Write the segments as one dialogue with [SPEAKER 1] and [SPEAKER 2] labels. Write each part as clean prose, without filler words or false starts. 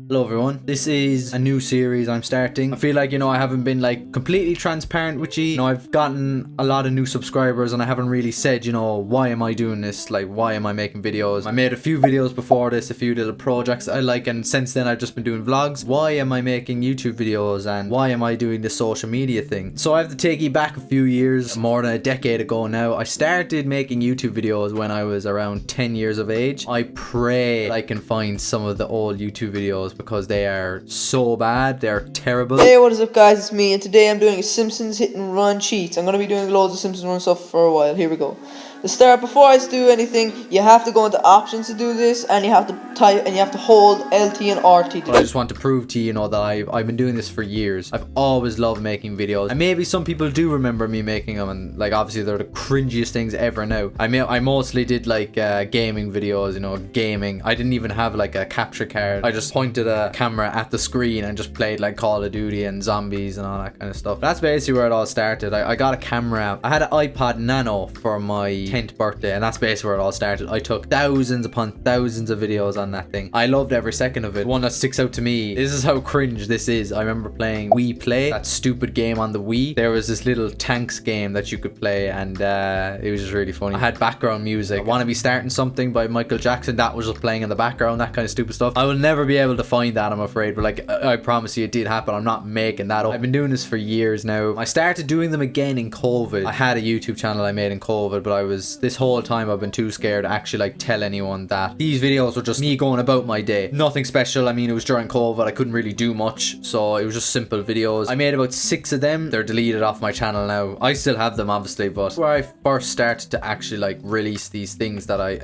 [SPEAKER 1] Hello everyone, this is a new series I'm starting. I feel like, I haven't been like completely transparent with you. I've gotten a lot of new subscribers and I haven't really said, why am I doing this? Like, why am I making videos? I made a few videos before this, a few little projects I like, and since then I've just been doing vlogs. Why am I making YouTube videos and why am I doing this social media thing? So I have to take you back a few years, more than a decade ago now. I started making YouTube videos when I was around 10 years of age. I pray I can find some of the old YouTube videos because they are so bad, they're terrible.
[SPEAKER 2] Hey, what is up guys, it's me, and today I'm doing a Simpsons hit and run cheat. I'm going to be doing loads of Simpsons run stuff for a while. Here we go. To start, before I do anything, you have to go into options to do this, and you have to type, and you have to hold LT and RT to do
[SPEAKER 1] I just want to prove to you, that I've been doing this for years. I've always loved making videos, and maybe some people do remember me making them, and like obviously they're the cringiest things ever now. I mostly did like gaming videos, gaming. I didn't even have like a capture card. I just pointed a camera at the screen and just played like Call of Duty and zombies and all that kind of stuff. That's basically where it all started. I got a camera. I had an iPod Nano for my 10th birthday, and that's basically where it all started. I took thousands upon thousands of videos on that thing. I loved every second of it. One that sticks out to me, this is how cringe this is. I remember playing Wii Play, that stupid game on the Wii. There was this little tanks game that you could play, and it was just really funny. I had background music. I Wanna Be Starting Something by Michael Jackson, that was just playing in the background, that kind of stupid stuff. I will never be able to find that, I'm afraid, but like I promise you it did happen. I'm not making that up. I've been doing this for years now. I started doing them again in COVID. I had a YouTube channel I made in COVID, but this whole time I've been too scared to actually like tell anyone that these videos were just me going about my day. Nothing special. I mean, it was during COVID. I couldn't really do much, so it was just simple videos. I made about 6 of them. They're deleted off my channel now. I still have them obviously, but where I first started to actually like release these things that I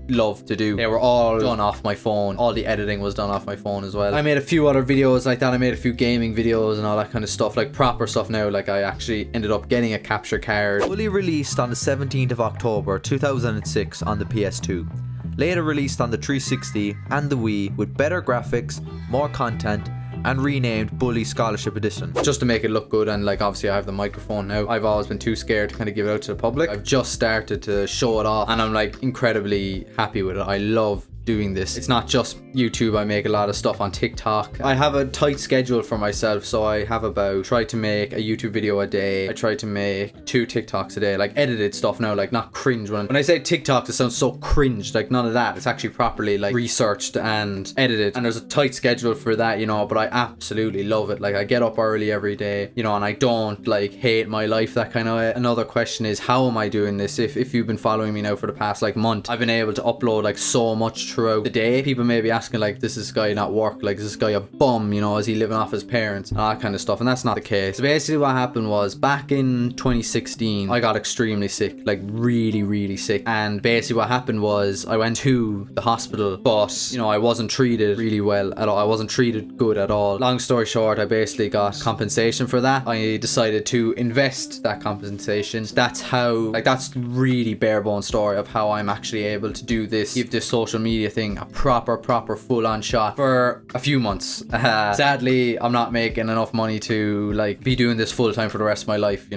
[SPEAKER 1] love to do, they were all done off my phone. All the editing was done off my phone as well. I made a few other videos like that. I made a few gaming videos and all that kind of stuff, like proper stuff now. Like I actually ended up getting a capture card.
[SPEAKER 3] Fully released on the 17th of October 2006 on the PS2. Later released on the 360 and the Wii with better graphics, more content, and renamed Bully Scholarship Edition.
[SPEAKER 1] Just to make it look good, and like obviously I have the microphone now. I've always been too scared to kind of give it out to the public. I've just started to show it off and I'm like incredibly happy with it. I love doing this. It's not just YouTube. I make a lot of stuff on TikTok. I have a tight schedule for myself, so I have try to make a YouTube video a day. I try to make 2 TikToks a day, like edited stuff now, like not cringe. When I say TikTok, it sounds so cringe, like none of that. It's actually properly like researched and edited, and there's a tight schedule for that, but I absolutely love it. Like I get up early every day, and I don't like hate my life, that kind of way. Another question is, how am I doing this? If you've been following me now for the past like month, I've been able to upload like so much throughout the day. People may be asking like, this is guy not work, like is this guy a bum, is he living off his parents and all that kind of stuff, and that's not the case. So basically what happened was, back in 2016 I got extremely sick, like really sick, and basically what happened was I went to the hospital, but I wasn't treated really well at all. I wasn't treated good at all. Long story short, I basically got compensation for that. I decided to invest that compensation. That's really bare bone story of how I'm actually able to do this, give this social media thing a proper full-on shot for a few months. Sadly, I'm not making enough money to like be doing this full-time for the rest of my life.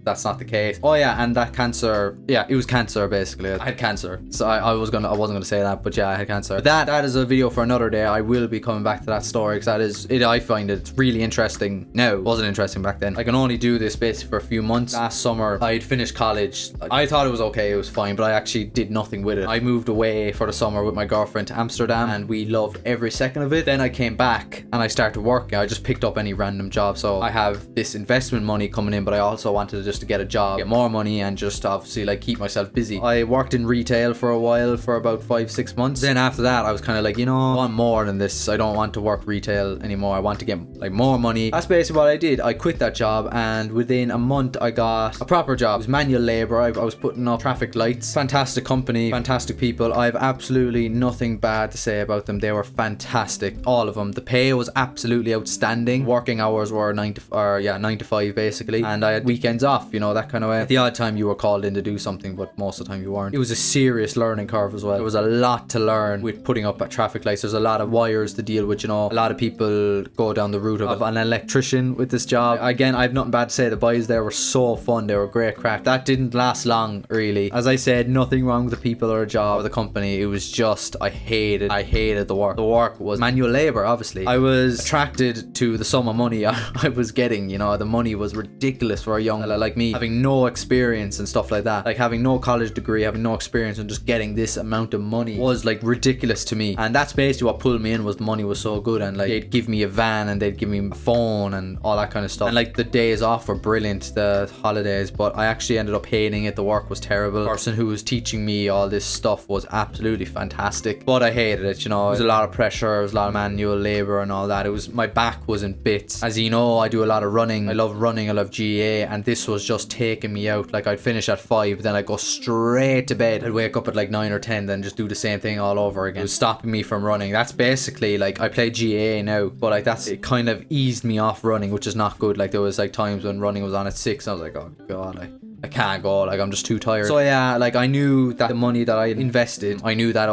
[SPEAKER 1] That's not the case. Oh yeah, and that cancer, it was cancer basically. I had cancer, so I wasn't gonna say that, but yeah, I had cancer. But that is a video for another day. I will be coming back to that story because that is it. I find it really interesting now. It wasn't interesting back then. I can only do this basically for a few months. Last summer I'd finished college. I thought it was okay, it was fine, but I actually did nothing with it. I moved away for the summer with my girlfriend to Amsterdam, and we loved every second of it. Then I came back and I started working. I just picked up any random job, so I have this investment money coming in, but I also wanted just to get a job, get more money, and just obviously like keep myself busy. I worked in retail for a while, for about 5-6 months. Then after that I was kind of like, I want more than this. I don't want to work retail anymore. I want to get like more money. That's basically what I did. I quit that job, and within a month I got a proper job. It was manual labor. I was putting up traffic lights. Fantastic company, fantastic people. I have absolutely nothing bad to say about them. They were fantastic, all of them. The pay was absolutely outstanding. Working hours were 9 to 5 basically, and I had weekends off, that kind of way. At the odd time you were called in to do something, but most of the time you weren't. It was a serious learning curve as well. There was a lot to learn with putting up at traffic lights. There's a lot of wires to deal with. A lot of people go down the route of an electrician with this job. Again, I have nothing bad to say. The boys there were so fun. They were great crack. That didn't last long really. As I said, nothing wrong with the people or a job or the company. It was just I hated the work. The work was manual labor, obviously. I was attracted to the sum of money I was getting, you know. The money was ridiculous for a young fella like me, having no experience and stuff like that. Like having no college degree, having no experience, and just getting this amount of money was like ridiculous to me. And that's basically what pulled me in, was the money was so good. And like they'd give me a van and they'd give me a phone and all that kind of stuff. And like the days off were brilliant, the holidays, but I actually ended up hating it. The work was terrible. The person who was teaching me all this stuff was absolutely fantastic, but I hated it, you know. It was a lot of pressure, it was a lot of manual labor and all that. It was, my back was in bits. As you know, I do a lot of running. I love running, I love GA, and this was just taking me out. Like I'd finish at 5, then I'd go straight to bed. I'd wake up at like 9 or 10, then just do the same thing all over again. It was stopping me from running. That's basically, like, I play GA now, but like it kind of eased me off running, which is not good. Like there was like times when running was on at 6 and I was like, oh god, I can't go, like I'm just too tired. So yeah, like I knew that the money that I invested, I knew that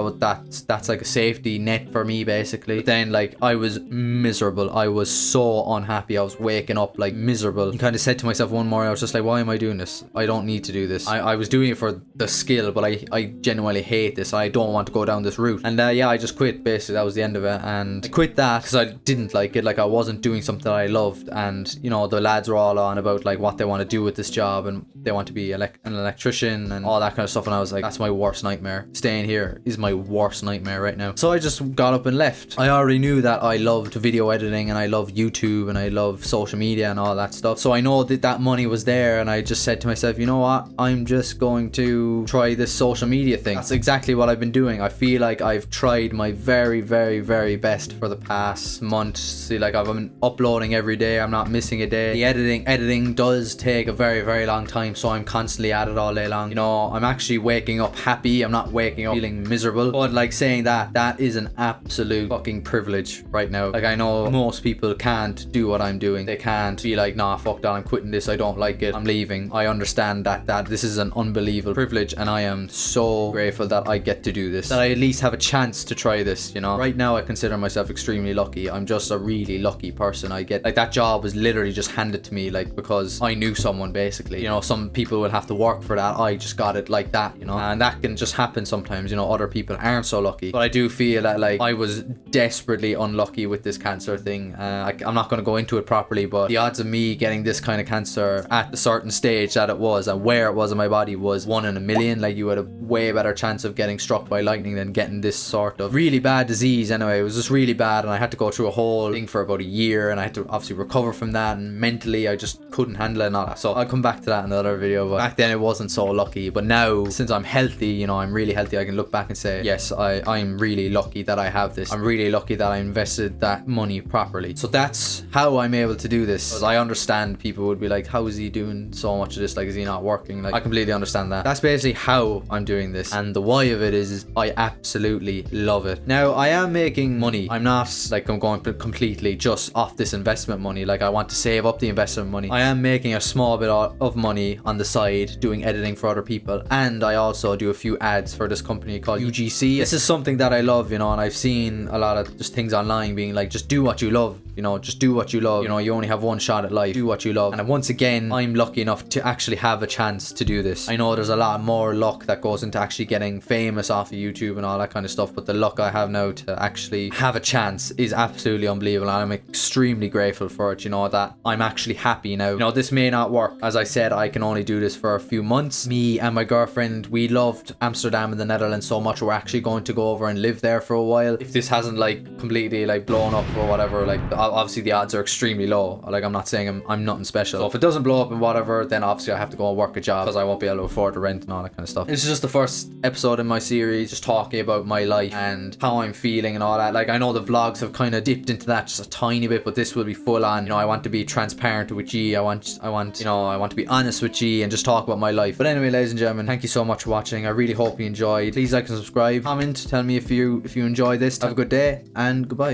[SPEAKER 1] that's like a safety net for me basically. But then like I was miserable. I was so unhappy. I was waking up like miserable. I kind of said to myself one morning, I was just like, why am I doing this? I don't need to do this. I was doing it for the skill, but I genuinely hate this. I don't want to go down this route. And yeah, I just quit basically. That was the end of it. And I quit that because I didn't like it. Like I wasn't doing something I loved. And you know, the lads were all on about like what they want to do with this job, and they want to be an electrician and all that kind of stuff. And I was like, that's my worst nightmare. Staying here is my worst nightmare right now. So I just got up and left. I already knew that I loved video editing and I love YouTube and I love social media and all that stuff. So I know that money was there, and I just said to myself, you know what, I'm just going to try this social media thing. That's exactly what I've been doing. I feel like I've tried my very, very, very best for the past month. See, like I've been uploading every day. I'm not missing a day. The editing does take a very, very long time, so I'm constantly at it all day long. You know, I'm actually waking up happy. I'm not waking up feeling miserable. But like saying that is an absolute fucking privilege right now. Like I know most people can't do what I'm doing. They can't be like, nah, fuck that, I'm quitting this, I don't like it, I'm leaving. I understand that this is an unbelievable privilege, and I am so grateful that I get to do this, that I at least have a chance to try this, you know. Right now I consider myself extremely lucky. I'm just a really lucky person. I get, like, that job was literally just handed to me, like, because I knew someone basically. You know, some people will have to work for that. I just got it like that, you know. And that can just happen sometimes, you know. Other people aren't so lucky. But I do feel that like I was desperately unlucky with this cancer thing. I'm not going to go into it properly, but the odds of me getting this kind of cancer at the certain stage that it was and where it was in my body was 1 in a million. Like you had a way better chance of getting struck by lightning than getting this sort of really bad disease. Anyway, it was just really bad, and I had to go through a whole thing for about a year, and I had to obviously recover from that, and mentally I just couldn't handle it and all that. So I'll come back to that in another video. But back then it wasn't so lucky, but now since I'm healthy, you know, I'm really healthy, I can look back and say, yes, I'm really lucky that I have this. I'm really lucky that I invested that money properly. So that's how I'm able to do this. Because I understand people would be like, how is he doing so much of this? Like, is he not working? Like, I completely understand that. That's basically how I'm doing this, and the why of it is I absolutely love it. Now I am making money. I'm not like I'm going completely just off this investment money. Like I want to save up the investment money. I am making a small bit of money on the side doing editing for other people, and I also do a few ads for this company called UGC. This is something that I love, you know, and I've seen a lot of just things online being like, just do what you love, you know, just do what you love. You know, you only have one shot at life. Do what you love. And once again, I'm lucky enough to actually have a chance to do this. I know there's a lot more luck that goes into actually getting famous off of YouTube and all that kind of stuff, but the luck I have now to actually have a chance is absolutely unbelievable, and I'm extremely grateful for it, you know, that I'm actually happy now. You know, this may not work. As I said, I can only do this for a few months. Me and my girlfriend, we loved Amsterdam in the Netherlands so much, we're actually going to go over and live there for a while. If this hasn't like completely like blown up or whatever, like obviously the odds are extremely low. Like I'm not saying I'm nothing special. So if it doesn't blow up and whatever, then obviously I have to go and work a job because I won't be able to afford the rent and all that kind of stuff. This is just the first episode in my series, just talking about my life and how I'm feeling and all that. Like I know the vlogs have kind of dipped into that just a tiny bit, but this will be full on. You know, I want to be transparent with you. I want to be honest with you and just talk about my life. But anyway, ladies and gentlemen, thank you so much for watching. I really hope you enjoyed. Please like and subscribe. Comment, tell me if you enjoy this. Have a good day and goodbye.